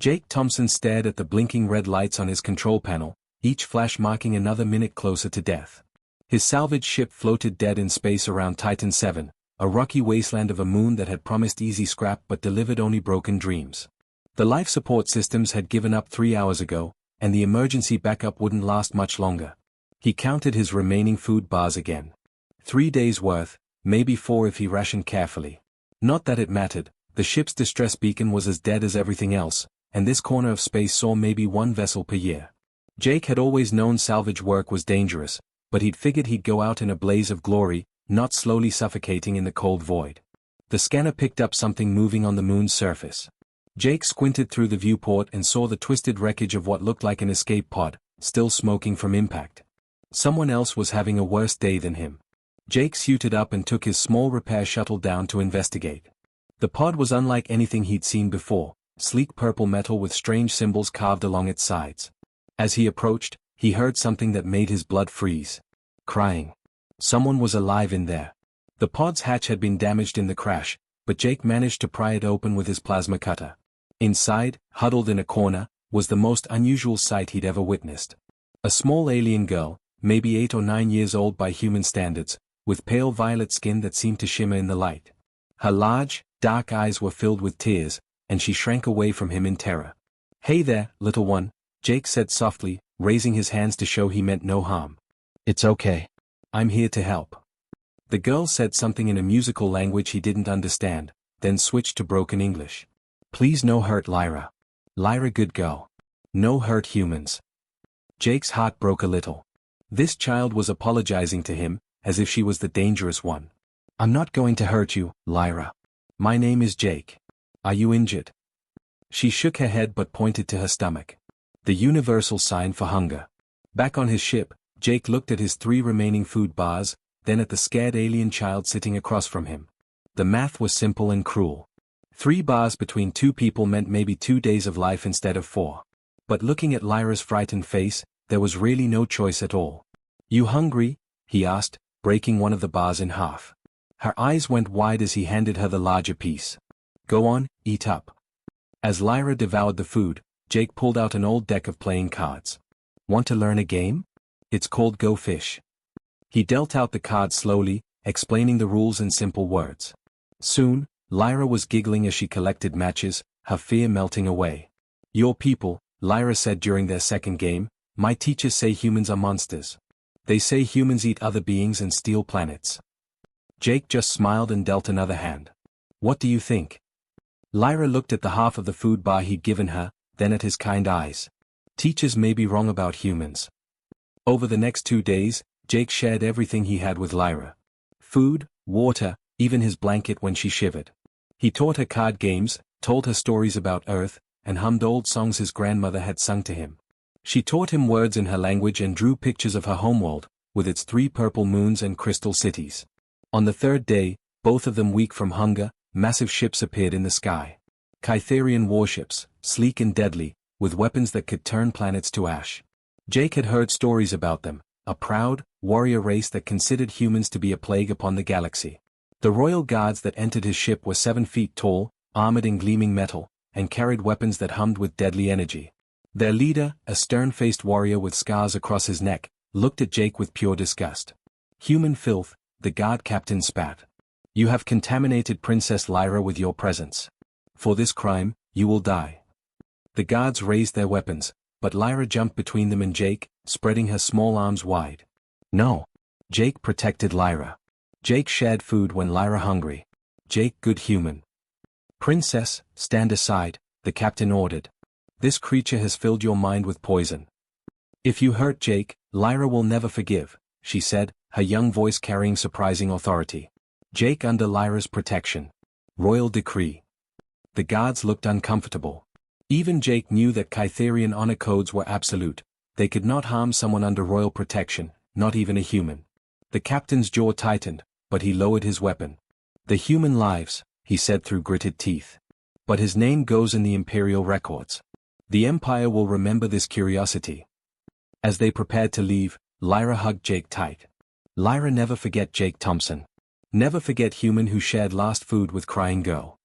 Jake Thompson stared at the blinking red lights on his control panel, each flash marking another minute closer to death. His salvage ship floated dead in space around Titan 7, a rocky wasteland of a moon that had promised easy scrap but delivered only broken dreams. The life support systems had given up 3 hours ago, and the emergency backup wouldn't last much longer. He counted his remaining food bars again. 3 days' worth, maybe 4 if he rationed carefully. Not that it mattered, the ship's distress beacon was as dead as everything else, and this corner of space saw maybe 1 vessel per year. Jake had always known salvage work was dangerous, but he'd figured he'd go out in a blaze of glory, not slowly suffocating in the cold void. The scanner picked up something moving on the moon's surface. Jake squinted through the viewport and saw the twisted wreckage of what looked like an escape pod, still smoking from impact. Someone else was having a worse day than him. Jake suited up and took his small repair shuttle down to investigate. The pod was unlike anything he'd seen before, sleek purple metal with strange symbols carved along its sides. As he approached, he heard something that made his blood freeze. Crying. Someone was alive in there. The pod's hatch had been damaged in the crash, but Jake managed to pry it open with his plasma cutter. Inside, huddled in a corner, was the most unusual sight he'd ever witnessed. A small alien girl, maybe 8 or 9 years old by human standards, with pale violet skin that seemed to shimmer in the light. Her large, dark eyes were filled with tears, and she shrank away from him in terror. "Hey there, little one," Jake said softly, raising his hands to show he meant no harm. "It's okay. I'm here to help." The girl said something in a musical language he didn't understand, then switched to broken English. "Please no hurt Lyra. Lyra good girl. No hurt humans." Jake's heart broke a little. This child was apologizing to him, as if she was the dangerous one. "I'm not going to hurt you, Lyra. My name is Jake. Are you injured?" She shook her head but pointed to her stomach. The universal sign for hunger. Back on his ship, Jake looked at his 3 remaining food bars, then at the scared alien child sitting across from him. The math was simple and cruel. 3 bars between 2 people meant maybe 2 days of life instead of 4. But looking at Lyra's frightened face, there was really no choice at all. "You hungry?" he asked, breaking one of the bars in half. Her eyes went wide as he handed her the larger piece. "Go on, eat up." As Lyra devoured the food, Jake pulled out an old deck of playing cards. "Want to learn a game? It's called Go Fish." He dealt out the cards slowly, explaining the rules in simple words. Soon, Lyra was giggling as she collected matches, her fear melting away. "Your people," Lyra said during their second game, "my teachers say humans are monsters. They say humans eat other beings and steal planets." Jake just smiled and dealt another hand. "What do you think?" Lyra looked at the half of the food bar he'd given her, then at his kind eyes. "Teachers may be wrong about humans." Over the next 2 days, Jake shared everything he had with Lyra. Food, water, even his blanket when she shivered. He taught her card games, told her stories about Earth, and hummed old songs his grandmother had sung to him. She taught him words in her language and drew pictures of her homeworld, with its 3 purple moons and crystal cities. On the 3rd day, both of them weak from hunger, massive ships appeared in the sky. Kytherian warships, sleek and deadly, with weapons that could turn planets to ash. Jake had heard stories about them, a proud, warrior race that considered humans to be a plague upon the galaxy. The royal guards that entered his ship were 7 feet tall, armored in gleaming metal, and carried weapons that hummed with deadly energy. Their leader, a stern-faced warrior with scars across his neck, looked at Jake with pure disgust. "Human filth," the guard captain spat. "You have contaminated Princess Lyra with your presence. For this crime, you will die." The guards raised their weapons, but Lyra jumped between them and Jake, spreading her small arms wide. "No." Jake protected Lyra. Jake shared food when Lyra hungry. Jake good human. "Princess, stand aside," the captain ordered. "This creature has filled your mind with poison." "If you hurt Jake, Lyra will never forgive," she said, her young voice carrying surprising authority. Jake under Lyra's protection. Royal decree. The guards looked uncomfortable. Even Jake knew that Kytherian honor codes were absolute. They could not harm someone under royal protection, not even a human. The captain's jaw tightened, but he lowered his weapon. "The human lives," he said through gritted teeth. "But his name goes in the imperial records. The Empire will remember this curiosity." As they prepared to leave, Lyra hugged Jake tight. Lyra never forget Jake Thompson. Never forget human who shared last food with crying girl.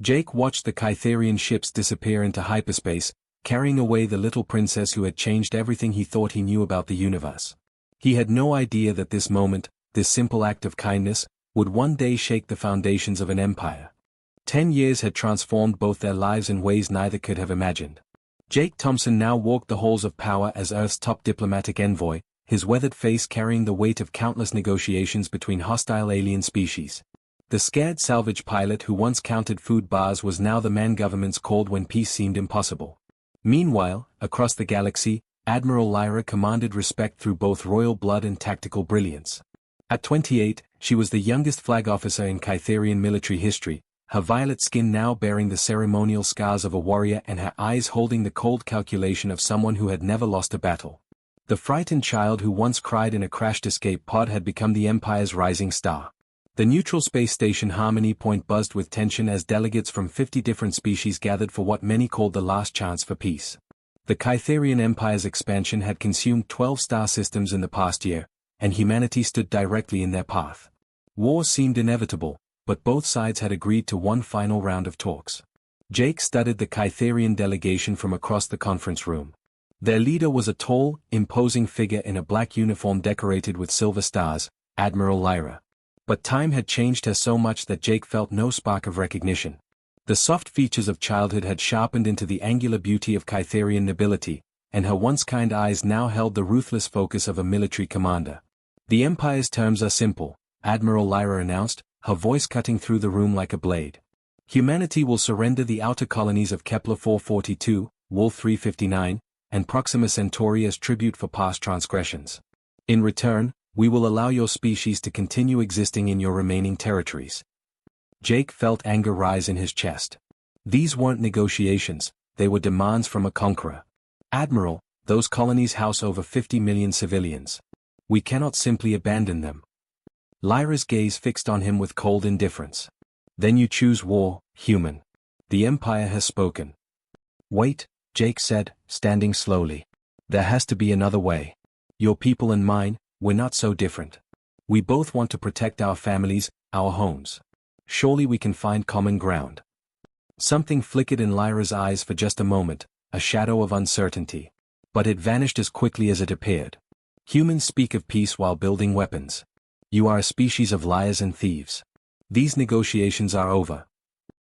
Jake watched the Kytherian ships disappear into hyperspace, carrying away the little princess who had changed everything he thought he knew about the universe. He had no idea that this moment, this simple act of kindness, would one day shake the foundations of an empire. 10 years had transformed both their lives in ways neither could have imagined. Jake Thompson now walked the halls of power as Earth's top diplomatic envoy, his weathered face carrying the weight of countless negotiations between hostile alien species. The scared salvage pilot who once counted food bars was now the man governments called when peace seemed impossible. Meanwhile, across the galaxy, Admiral Lyra commanded respect through both royal blood and tactical brilliance. At 28, she was the youngest flag officer in Kytherian military history, her violet skin now bearing the ceremonial scars of a warrior and her eyes holding the cold calculation of someone who had never lost a battle. The frightened child who once cried in a crashed escape pod had become the Empire's rising star. The neutral space station Harmony Point buzzed with tension as delegates from 50 different species gathered for what many called the last chance for peace. The Kytherian Empire's expansion had consumed 12 star systems in the past year, and humanity stood directly in their path. War seemed inevitable, but both sides had agreed to one final round of talks. Jake studied the Kytherian delegation from across the conference room. Their leader was a tall, imposing figure in a black uniform decorated with silver stars, Admiral Lyra. But time had changed her so much that Jake felt no spark of recognition. The soft features of childhood had sharpened into the angular beauty of Kytherian nobility, and her once kind eyes now held the ruthless focus of a military commander. The Empire's terms are simple, Admiral Lyra announced, her voice cutting through the room like a blade. Humanity will surrender the outer colonies of Kepler 442, Wolf 359, and Proxima Centauri as tribute for past transgressions. In return, we will allow your species to continue existing in your remaining territories. Jake felt anger rise in his chest. These weren't negotiations, they were demands from a conqueror. Admiral, those colonies house over 50 million civilians. We cannot simply abandon them. Lyra's gaze fixed on him with cold indifference. Then you choose war, human. The Empire has spoken. Wait, Jake said, standing slowly. There has to be another way. Your people and mine, we're not so different. We both want to protect our families, our homes. Surely we can find common ground. Something flickered in Lyra's eyes for just a moment, a shadow of uncertainty. But it vanished as quickly as it appeared. Humans speak of peace while building weapons. You are a species of liars and thieves. These negotiations are over.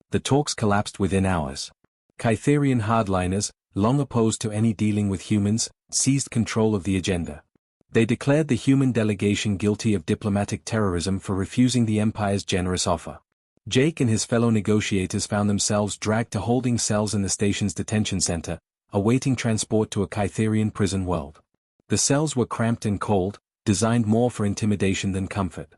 The talks collapsed within hours. Kytherian hardliners, long opposed to any dealing with humans, seized control of the agenda. They declared the human delegation guilty of diplomatic terrorism for refusing the Empire's generous offer. Jake and his fellow negotiators found themselves dragged to holding cells in the station's detention center, awaiting transport to a Kytherian prison world. The cells were cramped and cold, designed more for intimidation than comfort.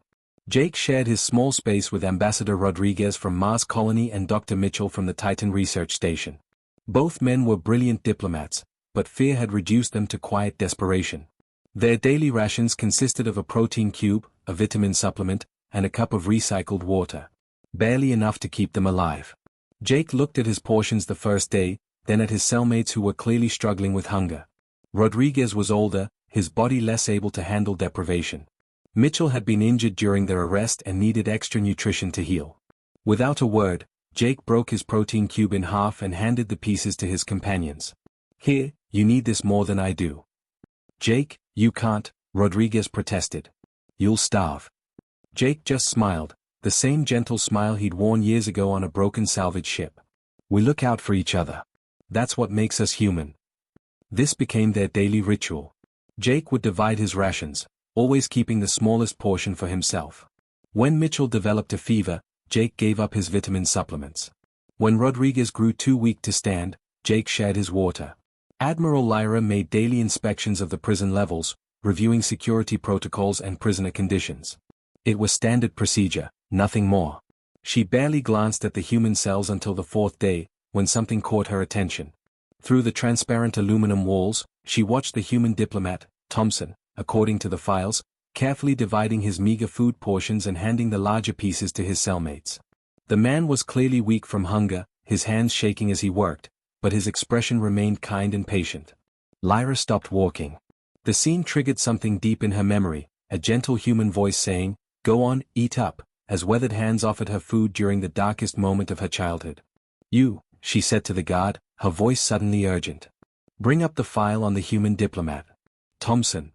Jake shared his small space with Ambassador Rodriguez from Mars Colony and Dr. Mitchell from the Titan Research Station. Both men were brilliant diplomats, but fear had reduced them to quiet desperation. Their daily rations consisted of a protein cube, a vitamin supplement, and a cup of recycled water. Barely enough to keep them alive. Jake looked at his portions the first day, then at his cellmates who were clearly struggling with hunger. Rodriguez was older, his body less able to handle deprivation. Mitchell had been injured during their arrest and needed extra nutrition to heal. Without a word, Jake broke his protein cube in half and handed the pieces to his companions. Here, you need this more than I do. Jake, you can't, Rodriguez protested. You'll starve. Jake just smiled, the same gentle smile he'd worn years ago on a broken salvage ship. We look out for each other. That's what makes us human. This became their daily ritual. Jake would divide his rations, always keeping the smallest portion for himself. When Mitchell developed a fever, Jake gave up his vitamin supplements. When Rodriguez grew too weak to stand, Jake shared his water. Admiral Lyra made daily inspections of the prison levels, reviewing security protocols and prisoner conditions. It was standard procedure, nothing more. She barely glanced at the human cells until the fourth day, when something caught her attention. Through the transparent aluminum walls, she watched the human diplomat, Thompson, according to the files, carefully dividing his meager food portions and handing the larger pieces to his cellmates. The man was clearly weak from hunger, his hands shaking as he worked, but his expression remained kind and patient. Lyra stopped walking. The scene triggered something deep in her memory, a gentle human voice saying, "Go on, eat up," as weathered hands offered her food during the darkest moment of her childhood. You, she said to the guard, her voice suddenly urgent. Bring up the file on the human diplomat. Thompson.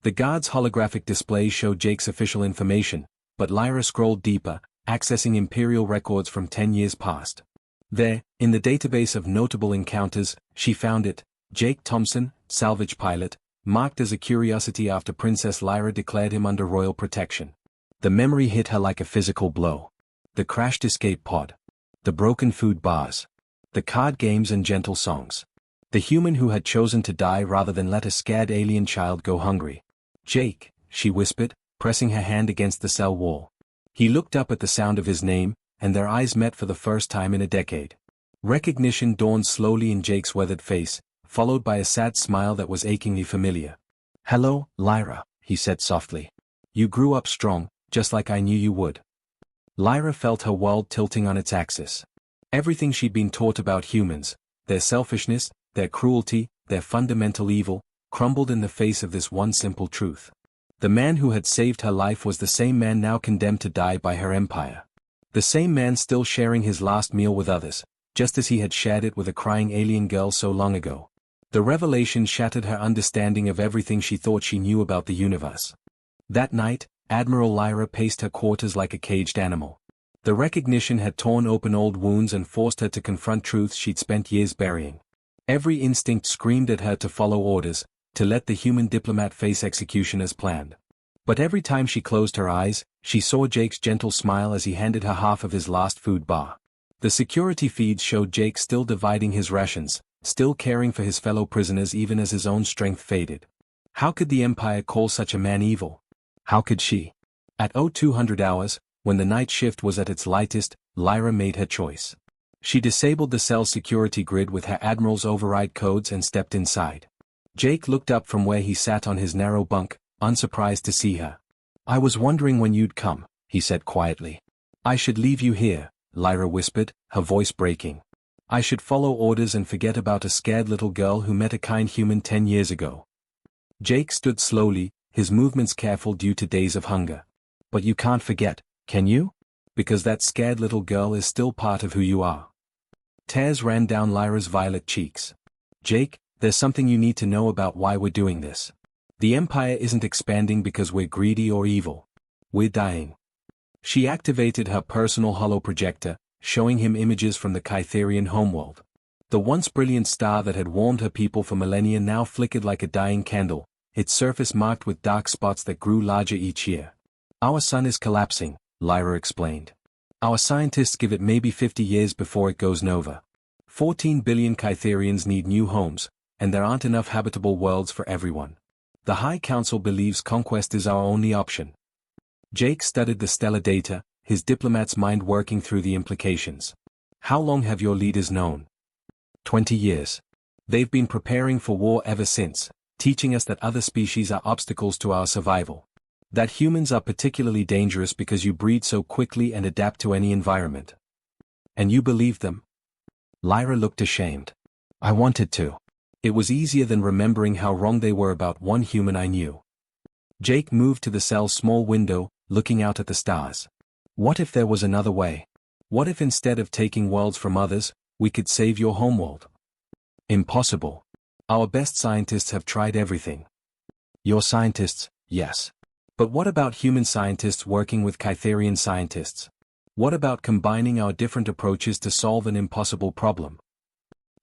The guard's holographic display showed Jake's official information, but Lyra scrolled deeper, accessing Imperial records from 10 years past. There, in the database of notable encounters, she found it, Jake Thompson, salvage pilot, marked as a curiosity after Princess Lyra declared him under royal protection. The memory hit her like a physical blow. The crashed escape pod. The broken food bars. The card games and gentle songs. The human who had chosen to die rather than let a scared alien child go hungry. Jake, she whispered, pressing her hand against the cell wall. He looked up at the sound of his name, and their eyes met for the first time in a decade. Recognition dawned slowly in Jake's weathered face, followed by a sad smile that was achingly familiar. Hello, Lyra, he said softly. You grew up strong, just like I knew you would. Lyra felt her world tilting on its axis. Everything she'd been taught about humans, their selfishness, their cruelty, their fundamental evil, crumbled in the face of this one simple truth. The man who had saved her life was the same man now condemned to die by her empire. The same man still sharing his last meal with others, just as he had shared it with a crying alien girl so long ago. The revelation shattered her understanding of everything she thought she knew about the universe. That night, Admiral Lyra paced her quarters like a caged animal. The recognition had torn open old wounds and forced her to confront truths she'd spent years burying. Every instinct screamed at her to follow orders, to let the human diplomat face execution as planned. But every time she closed her eyes, she saw Jake's gentle smile as he handed her half of his last food bar. The security feeds showed Jake still dividing his rations, still caring for his fellow prisoners even as his own strength faded. How could the Empire call such a man evil? How could she? At 0200 hours, when the night shift was at its lightest, Lyra made her choice. She disabled the cell's security grid with her Admiral's override codes and stepped inside. Jake looked up from where he sat on his narrow bunk, unsurprised to see her. I was wondering when you'd come, he said quietly. I should leave you here, Lyra whispered, her voice breaking. I should follow orders and forget about a scared little girl who met a kind human 10 years ago. Jake stood slowly, his movements careful due to days of hunger. But you can't forget, can you? Because that scared little girl is still part of who you are. Tears ran down Lyra's violet cheeks. Jake, there's something you need to know about why we're doing this. The Empire isn't expanding because we're greedy or evil. We're dying. She activated her personal holoprojector, showing him images from the Kytherian homeworld. The once brilliant star that had warmed her people for millennia now flickered like a dying candle, its surface marked with dark spots that grew larger each year. Our sun is collapsing, Lyra explained. Our scientists give it maybe 50 years before it goes nova. 14 billion Kytherians need new homes, and there aren't enough habitable worlds for everyone. The High Council believes conquest is our only option. Jake studied the stellar data, his diplomat's mind working through the implications. How long have your leaders known? 20 years. They've been preparing for war ever since, teaching us that other species are obstacles to our survival. That humans are particularly dangerous because you breed so quickly and adapt to any environment. And you believed them? Lyra looked ashamed. I wanted to. It was easier than remembering how wrong they were about one human I knew. Jake moved to the cell's small window, looking out at the stars. What if there was another way? What if instead of taking worlds from others, we could save your homeworld? Impossible. Our best scientists have tried everything. Your scientists, yes. But what about human scientists working with Kytherian scientists? What about combining our different approaches to solve an impossible problem?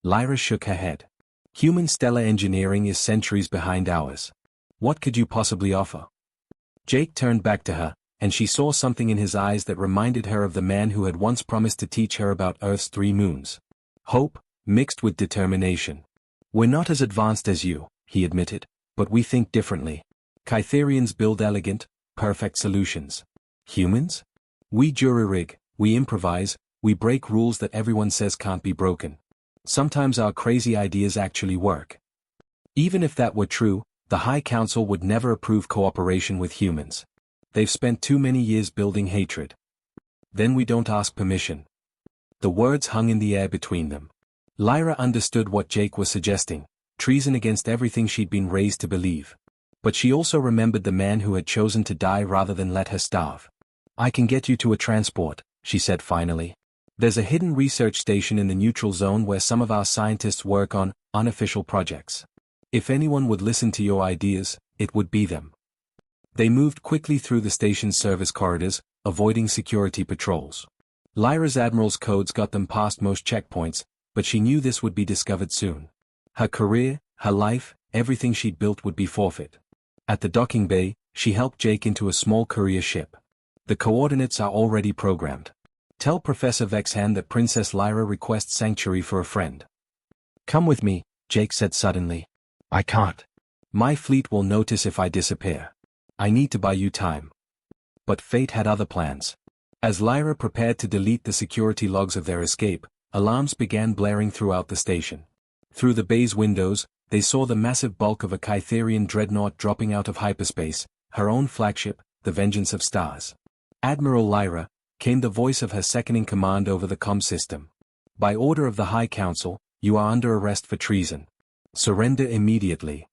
Lyra shook her head. Human stellar engineering is centuries behind ours. What could you possibly offer? Jake turned back to her, and she saw something in his eyes that reminded her of the man who had once promised to teach her about Earth's 3 moons. Hope, mixed with determination. We're not as advanced as you, he admitted, but we think differently. Kytherians build elegant, perfect solutions. Humans? We jury-rig, we improvise, we break rules that everyone says can't be broken. Sometimes our crazy ideas actually work. Even if that were true, the High Council would never approve cooperation with humans. They've spent too many years building hatred. Then we don't ask permission. The words hung in the air between them. Lyra understood what Jake was suggesting, treason against everything she'd been raised to believe. But she also remembered the man who had chosen to die rather than let her starve. I can get you to a transport, she said finally. There's a hidden research station in the neutral zone where some of our scientists work on unofficial projects. If anyone would listen to your ideas, it would be them. They moved quickly through the station's service corridors, avoiding security patrols. Lyra's admiral's codes got them past most checkpoints, but she knew this would be discovered soon. Her career, her life, everything she'd built would be forfeit. At the docking bay, she helped Jake into a small courier ship. The coordinates are already programmed. Tell Professor Vexhan that Princess Lyra requests sanctuary for a friend. Come with me, Jake said suddenly. I can't. My fleet will notice if I disappear. I need to buy you time. But fate had other plans. As Lyra prepared to delete the security logs of their escape, alarms began blaring throughout the station. Through the bay's windows, they saw the massive bulk of a Kytherian dreadnought dropping out of hyperspace, her own flagship, the Vengeance of Stars. Admiral Lyra, came the voice of her second-in-command over the comm system. By order of the High Council, you are under arrest for treason. Surrender immediately.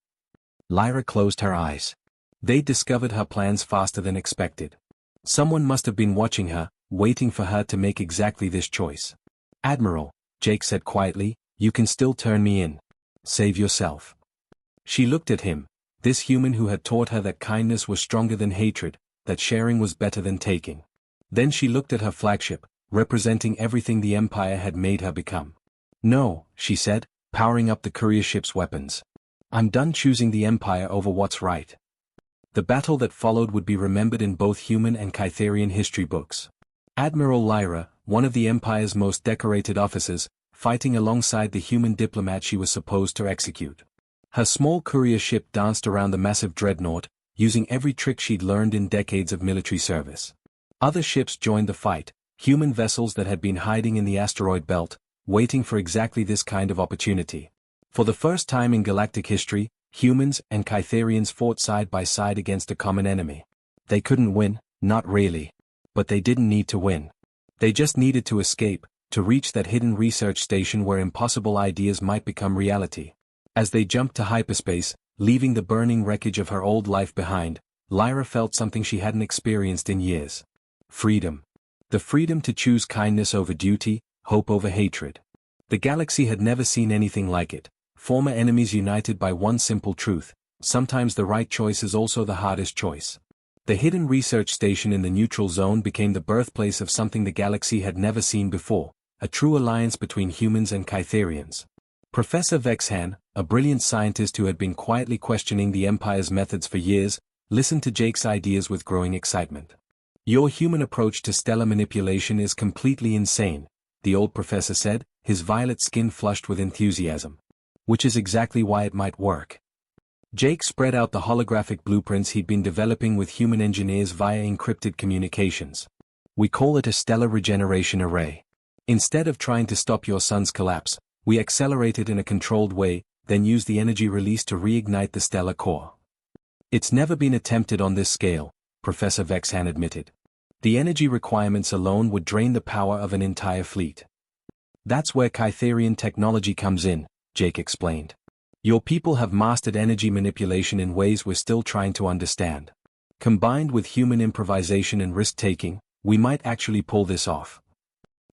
Lyra closed her eyes. They discovered her plans faster than expected. Someone must have been watching her, waiting for her to make exactly this choice. Admiral, Jake said quietly, you can still turn me in. Save yourself. She looked at him, this human who had taught her that kindness was stronger than hatred, that sharing was better than taking. Then she looked at her flagship, representing everything the Empire had made her become. No, she said, powering up the courier ship's weapons. I'm done choosing the Empire over what's right. The battle that followed would be remembered in both human and Kytherian history books. Admiral Lyra, one of the Empire's most decorated officers, fighting alongside the human diplomat she was supposed to execute. Her small courier ship danced around the massive dreadnought, using every trick she'd learned in decades of military service. Other ships joined the fight, human vessels that had been hiding in the asteroid belt, waiting for exactly this kind of opportunity. For the first time in galactic history, humans and Kytherians fought side by side against a common enemy. They couldn't win, not really. But they didn't need to win. They just needed to escape, to reach that hidden research station where impossible ideas might become reality. As they jumped to hyperspace, leaving the burning wreckage of her old life behind, Lyra felt something she hadn't experienced in years. Freedom. The freedom to choose kindness over duty, hope over hatred. The galaxy had never seen anything like it. Former enemies united by one simple truth: sometimes the right choice is also the hardest choice. The hidden research station in the neutral zone became the birthplace of something the galaxy had never seen before, a true alliance between humans and Kytherians. Professor Vexhan, a brilliant scientist who had been quietly questioning the Empire's methods for years, listened to Jake's ideas with growing excitement. Your human approach to stellar manipulation is completely insane, the old professor said, his violet skin flushed with enthusiasm. Which is exactly why it might work. Jake spread out the holographic blueprints he'd been developing with human engineers via encrypted communications. We call it a stellar regeneration array. Instead of trying to stop your sun's collapse, we accelerate it in a controlled way, then use the energy release to reignite the stellar core. It's never been attempted on this scale, Professor Vexhan admitted. The energy requirements alone would drain the power of an entire fleet. That's where Kytherian technology comes in, Jake explained. Your people have mastered energy manipulation in ways we're still trying to understand. Combined with human improvisation and risk-taking, we might actually pull this off.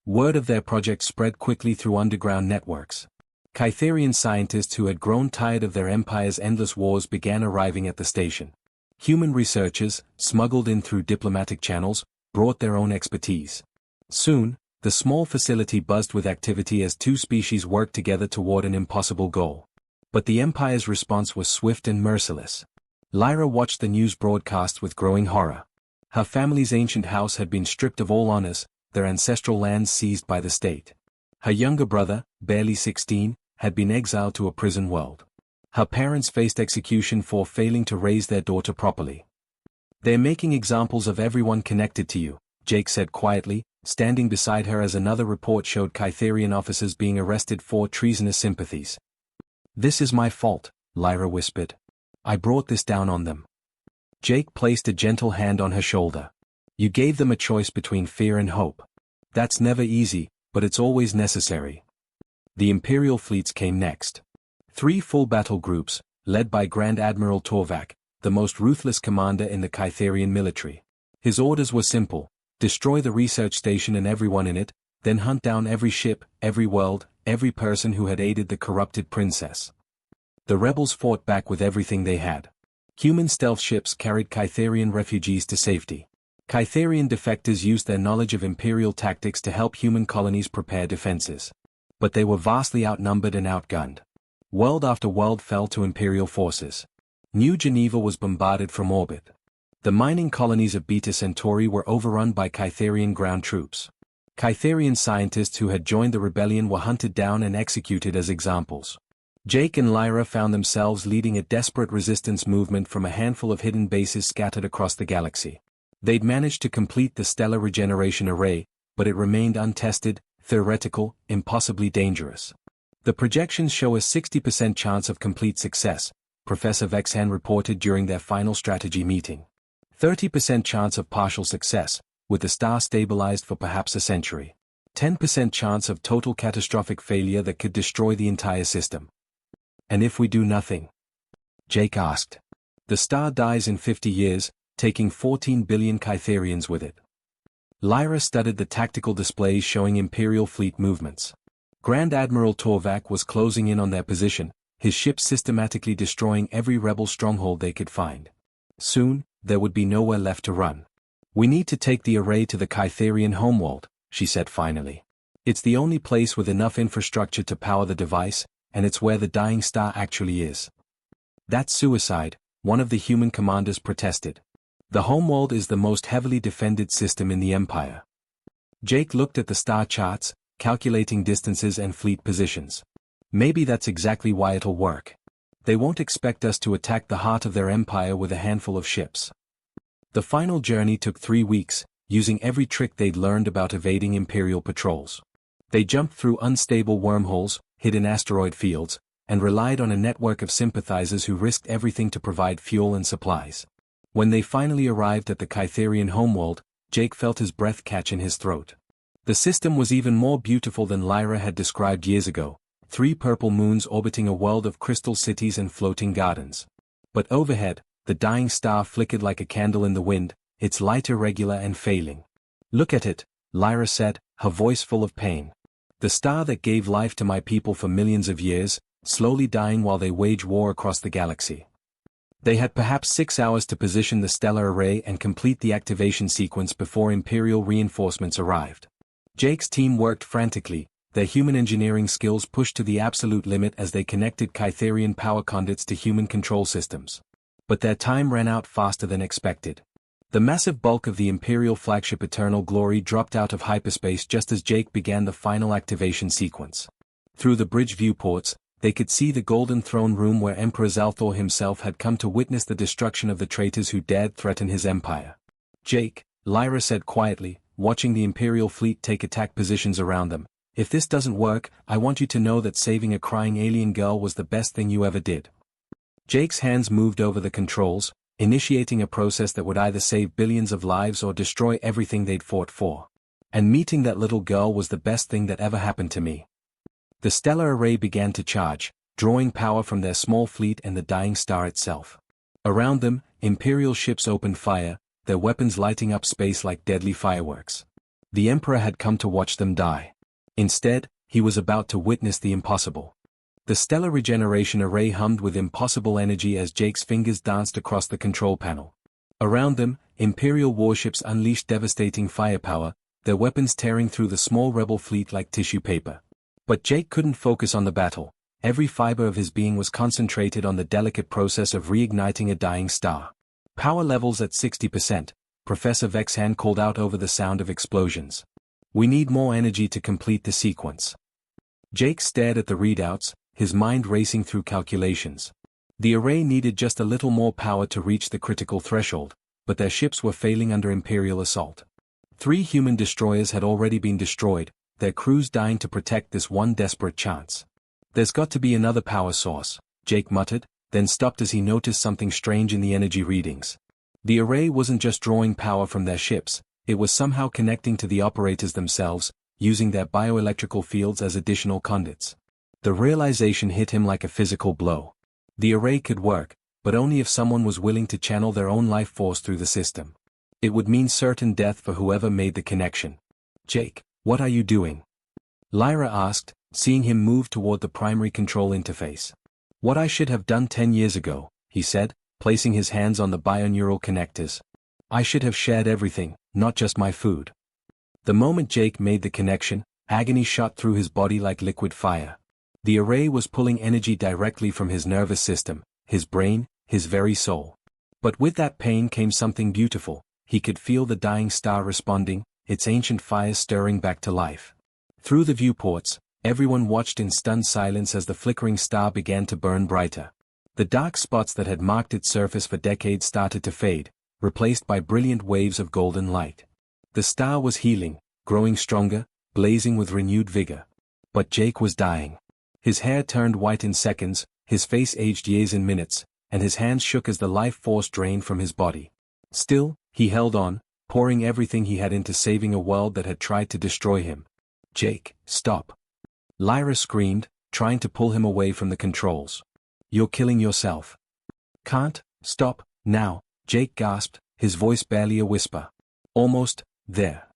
Word of their project spread quickly through underground networks. Kytherian scientists who had grown tired of their empire's endless wars began arriving at the station. Human researchers, smuggled in through diplomatic channels, brought their own expertise. Soon, the small facility buzzed with activity as two species worked together toward an impossible goal. But the Empire's response was swift and merciless. Lyra watched the news broadcasts with growing horror. Her family's ancient house had been stripped of all honors, their ancestral lands seized by the state. Her younger brother, barely 16, had been exiled to a prison world. Her parents faced execution for failing to raise their daughter properly. They're making examples of everyone connected to you, Jake said quietly, standing beside her as another report showed Kytherian officers being arrested for treasonous sympathies. This is my fault, Lyra whispered. I brought this down on them. Jake placed a gentle hand on her shoulder. You gave them a choice between fear and hope. That's never easy, but it's always necessary. The Imperial fleets came next. 3 full battle groups, led by Grand Admiral Torvak, the most ruthless commander in the Kytherian military. His orders were simple: destroy the research station and everyone in it, then hunt down every ship, every world, every person who had aided the corrupted princess. The rebels fought back with everything they had. Human stealth ships carried Kytherian refugees to safety. Kytherian defectors used their knowledge of Imperial tactics to help human colonies prepare defenses. But they were vastly outnumbered and outgunned. World after world fell to Imperial forces. New Geneva was bombarded from orbit. The mining colonies of Beta Centauri were overrun by Kytherian ground troops. Kytherian scientists who had joined the rebellion were hunted down and executed as examples. Jake and Lyra found themselves leading a desperate resistance movement from a handful of hidden bases scattered across the galaxy. They'd managed to complete the stellar regeneration array, but it remained untested, theoretical, impossibly dangerous. The projections show a 60% chance of complete success, Professor Vexhan reported during their final strategy meeting. 30% chance of partial success, with the star stabilized for perhaps a century. 10% chance of total catastrophic failure that could destroy the entire system. And if we do nothing? Jake asked. The star dies in 50 years, taking 14 billion Kytherians with it. Lyra studied the tactical displays showing Imperial fleet movements. Grand Admiral Torvak was closing in on their position, his ships systematically destroying every rebel stronghold they could find. Soon, there would be nowhere left to run. We need to take the array to the Kytherian homeworld, she said finally. It's the only place with enough infrastructure to power the device, and it's where the dying star actually is. That's suicide, one of the human commanders protested. The homeworld is the most heavily defended system in the Empire. Jake looked at the star charts, calculating distances and fleet positions. Maybe that's exactly why it'll work. They won't expect us to attack the heart of their empire with a handful of ships. The final journey took 3 weeks, using every trick they'd learned about evading Imperial patrols. They jumped through unstable wormholes, hid in asteroid fields, and relied on a network of sympathizers who risked everything to provide fuel and supplies. When they finally arrived at the Kytherian homeworld, Jake felt his breath catch in his throat. The system was even more beautiful than Lyra had described years ago, 3 purple moons orbiting a world of crystal cities and floating gardens. But overhead, the dying star flickered like a candle in the wind, its light irregular and failing. Look at it, Lyra said, her voice full of pain. The star that gave life to my people for millions of years, slowly dying while they wage war across the galaxy. They had perhaps 6 hours to position the stellar array and complete the activation sequence before Imperial reinforcements arrived. Jake's team worked frantically, their human engineering skills pushed to the absolute limit as they connected Kytherian power conduits to human control systems. But their time ran out faster than expected. The massive bulk of the Imperial flagship Eternal Glory dropped out of hyperspace just as Jake began the final activation sequence. Through the bridge viewports, they could see the Golden Throne Room where Emperor Zalthor himself had come to witness the destruction of the traitors who dared threaten his empire. Jake, Lyra said quietly, watching the Imperial fleet take attack positions around them, if this doesn't work, I want you to know that saving a crying alien girl was the best thing you ever did. Jake's hands moved over the controls, initiating a process that would either save billions of lives or destroy everything they'd fought for. And meeting that little girl was the best thing that ever happened to me. The stellar array began to charge, drawing power from their small fleet and the dying star itself. Around them, Imperial ships opened fire, their weapons lighting up space like deadly fireworks. The Emperor had come to watch them die. Instead, he was about to witness the impossible. The stellar regeneration array hummed with impossible energy as Jake's fingers danced across the control panel. Around them, Imperial warships unleashed devastating firepower, their weapons tearing through the small rebel fleet like tissue paper. But Jake couldn't focus on the battle. Every fiber of his being was concentrated on the delicate process of reigniting a dying star. Power levels at 60%, Professor Vexhan called out over the sound of explosions. We need more energy to complete the sequence. Jake stared at the readouts, his mind racing through calculations. The array needed just a little more power to reach the critical threshold, but their ships were failing under Imperial assault. 3 human destroyers had already been destroyed, their crews dying to protect this one desperate chance. There's got to be another power source, Jake muttered, then stopped as he noticed something strange in the energy readings. The array wasn't just drawing power from their ships, it was somehow connecting to the operators themselves, using their bioelectrical fields as additional conduits. The realization hit him like a physical blow. The array could work, but only if someone was willing to channel their own life force through the system. It would mean certain death for whoever made the connection. Jake, What are you doing? Lyra asked, seeing him move toward the primary control interface. What I should have done 10 years ago, he said, placing his hands on the bioneural connectors. I should have shared everything, not just my food. The moment Jake made the connection, agony shot through his body like liquid fire. The array was pulling energy directly from his nervous system, his brain, his very soul. But with that pain came something beautiful. He could feel the dying star responding, its ancient fires stirring back to life. Through the viewports, everyone watched in stunned silence as the flickering star began to burn brighter. The dark spots that had marked its surface for decades started to fade, replaced by brilliant waves of golden light. The star was healing, growing stronger, blazing with renewed vigor. But Jake was dying. His hair turned white in seconds, his face aged years in minutes, and his hands shook as the life force drained from his body. Still, he held on, pouring everything he had into saving a world that had tried to destroy him. Jake, stop. Lyra screamed, trying to pull him away from the controls. You're killing yourself. Can't, stop, now, Jake gasped, his voice barely a whisper. Almost, there.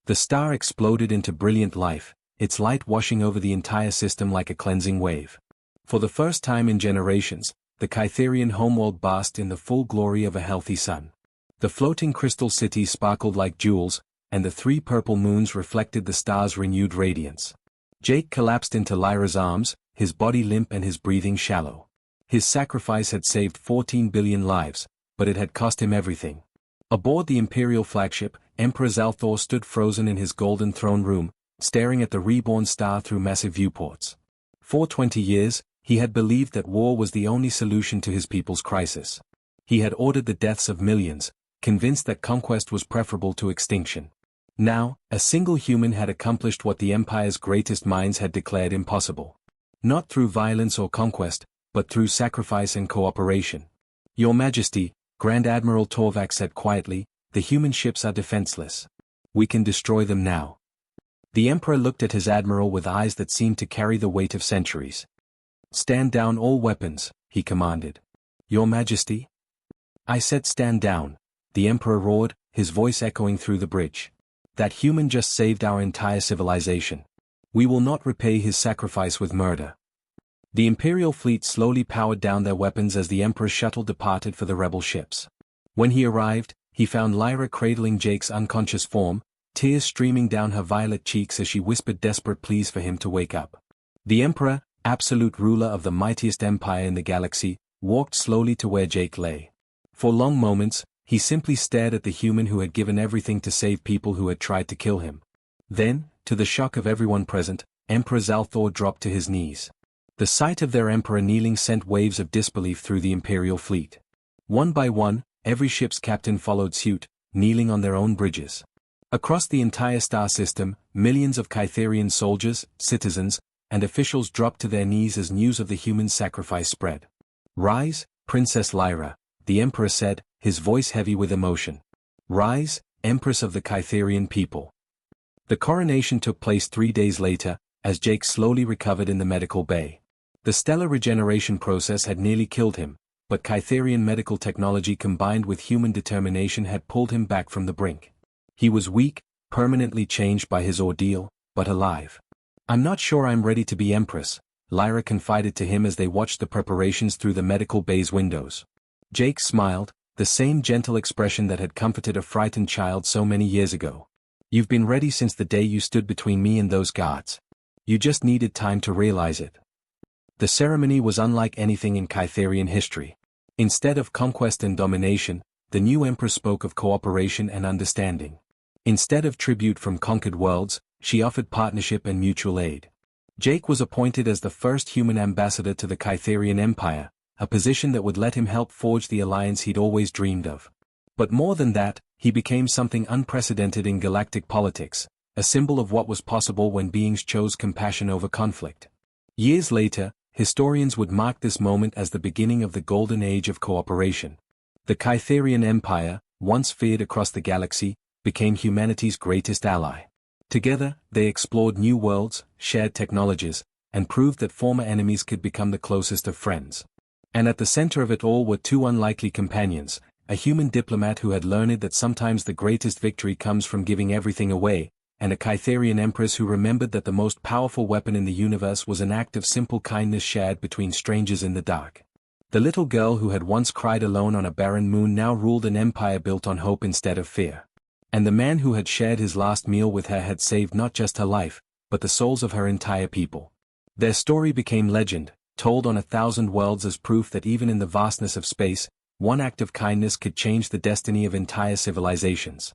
The star exploded into brilliant life, its light washing over the entire system like a cleansing wave. For the first time in generations, the Kytherian homeworld basked in the full glory of a healthy sun. The floating crystal city sparkled like jewels, and the 3 purple moons reflected the star's renewed radiance. Jake collapsed into Lyra's arms, his body limp and his breathing shallow. His sacrifice had saved 14 billion lives, but it had cost him everything. Aboard the Imperial flagship, Emperor Zalthor stood frozen in his golden throne room, staring at the reborn star through massive viewports. For 20 years, he had believed that war was the only solution to his people's crisis. He had ordered the deaths of millions, convinced that conquest was preferable to extinction. Now, a single human had accomplished what the Empire's greatest minds had declared impossible. Not through violence or conquest, but through sacrifice and cooperation. Your Majesty, Grand Admiral Torvak said quietly, the human ships are defenseless. We can destroy them now. The Emperor looked at his admiral with eyes that seemed to carry the weight of centuries. Stand down all weapons, he commanded. Your Majesty? I said stand down, the Emperor roared, his voice echoing through the bridge. That human just saved our entire civilization. We will not repay his sacrifice with murder. The Imperial fleet slowly powered down their weapons as the Emperor's shuttle departed for the rebel ships. When he arrived, he found Lyra cradling Jake's unconscious form, tears streaming down her violet cheeks as she whispered desperate pleas for him to wake up. The Emperor, absolute ruler of the mightiest empire in the galaxy, walked slowly to where Jake lay. For long moments, he simply stared at the human who had given everything to save people who had tried to kill him. Then, to the shock of everyone present, Emperor Zalthor dropped to his knees. The sight of their emperor kneeling sent waves of disbelief through the Imperial fleet. One by one, every ship's captain followed suit, kneeling on their own bridges. Across the entire star system, millions of Kytherian soldiers, citizens, and officials dropped to their knees as news of the human sacrifice spread. Rise, Princess Lyra, the Emperor said, his voice heavy with emotion. Rise, Empress of the Kytherian people. The coronation took place 3 days later, as Jake slowly recovered in the medical bay. The stellar regeneration process had nearly killed him, but Kytherian medical technology combined with human determination had pulled him back from the brink. He was weak, permanently changed by his ordeal, but alive. I'm not sure I'm ready to be Empress, Lyra confided to him as they watched the preparations through the medical bay's windows. Jake smiled, the same gentle expression that had comforted a frightened child so many years ago. You've been ready since the day you stood between me and those guards. You just needed time to realize it. The ceremony was unlike anything in Kytherian history. Instead of conquest and domination, the new empress spoke of cooperation and understanding. Instead of tribute from conquered worlds, she offered partnership and mutual aid. Jake was appointed as the first human ambassador to the Kytherian Empire, a position that would let him help forge the alliance he'd always dreamed of. But more than that, he became something unprecedented in galactic politics, a symbol of what was possible when beings chose compassion over conflict. Years later, historians would mark this moment as the beginning of the golden age of cooperation. The Kytherian Empire, once feared across the galaxy, became humanity's greatest ally. Together, they explored new worlds, shared technologies, and proved that former enemies could become the closest of friends. And at the center of it all were 2 unlikely companions, a human diplomat who had learned that sometimes the greatest victory comes from giving everything away, and a Kytherian empress who remembered that the most powerful weapon in the universe was an act of simple kindness shared between strangers in the dark. The little girl who had once cried alone on a barren moon now ruled an empire built on hope instead of fear. And the man who had shared his last meal with her had saved not just her life, but the souls of her entire people. Their story became legend, told on 1,000 worlds as proof that even in the vastness of space, one act of kindness could change the destiny of entire civilizations.